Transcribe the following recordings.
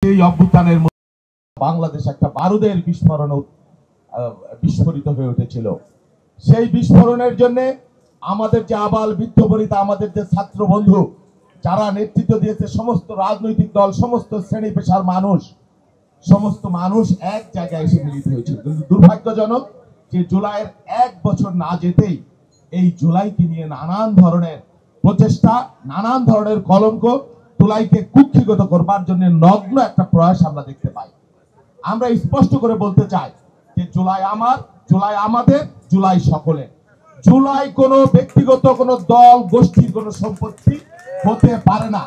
এই অভ্যুত্থানের বাংলাদেশ একটা বারুদের বিস্ফোরণ বিস্ফোরিত হয়ে উঠেছিল। সেই বিস্ফোরণের জন্য আমাদের যে আবাল বৃদ্ধ বনিতা, আমাদের যে ছাত্র বন্ধু যারা নেতৃত্ব দিয়েছে, সমস্ত রাজনৈতিক দল, সমস্ত শ্রেণী পেশার মানুষ, সমস্ত মানুষ এক জায়গায় এসে মিলিত হয়েছিল। কিন্তু দুর্ভাগ্যজনক যে জুলাইয়ের 1 বছর না যেতেই এই জুলাইকে নিয়ে নানান ধরনের প্রচেষ্টা, নানান ধরনের কলঙ্ক, জুলাইকে কুক্ষিগত করবার জন্য নগ্ন একটা প্রয়াস আমরা দেখতে পাই। আমরা স্পষ্ট করে বলতে চাই যে জুলাই আমার, জুলাই আমাদের, জুলাই সকলের। জুলাই কোনো ব্যক্তিগত, কোনো দল গোষ্ঠীর কোনো সম্পত্তি হতে পারে না।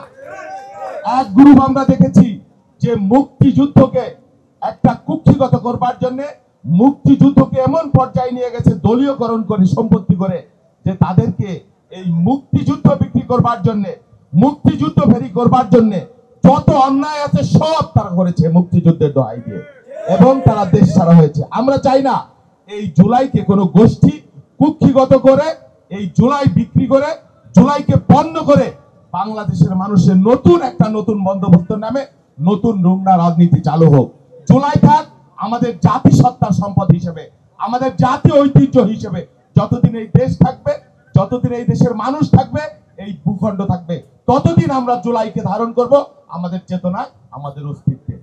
এক গ্রুপ আমরা দেখেছি যে মুক্তিযুদ্ধকে একটা কুক্ষিগত করবার জন্য মুক্তিযুদ্ধকে এমন পর্যায়ে নিয়ে গেছে দলীয়করণ করে, সম্পত্তি করে, যে তাদেরকে এই মুক্তিযুদ্ধ বিক্রি করবার জন্য, মুক্তিযুদ্ধ ফেরি করবার জন্য যত অন্যায় আছে সব তারা করেছে মুক্তিযুদ্ধের দোহাই দিয়ে, এবং তারা দেশ ছাড়া হয়েছে। আমরা চাই না এই জুলাইকে কোনো গোষ্ঠী কুক্ষিগত করে, এই জুলাই বিক্রি করে, জুলাইকে বন্ধ করে বাংলাদেশের মানুষের নতুন বন্দোবস্ত নামে নতুন নোংরা রাজনীতি চালু হোক। জুলাই থাক আমাদের জাতিসত্তার সম্পদ হিসেবে, আমাদের জাতীয় ঐতিহ্য হিসেবে। যতদিন এই দেশ থাকবে, যতদিন এই দেশের মানুষ থাকবে, এই ভূখণ্ড থাকবে, ততদিন আমরা জুলাইকে ধারণ করব আমাদের চেতনায়, আমাদের অস্তিত্বে।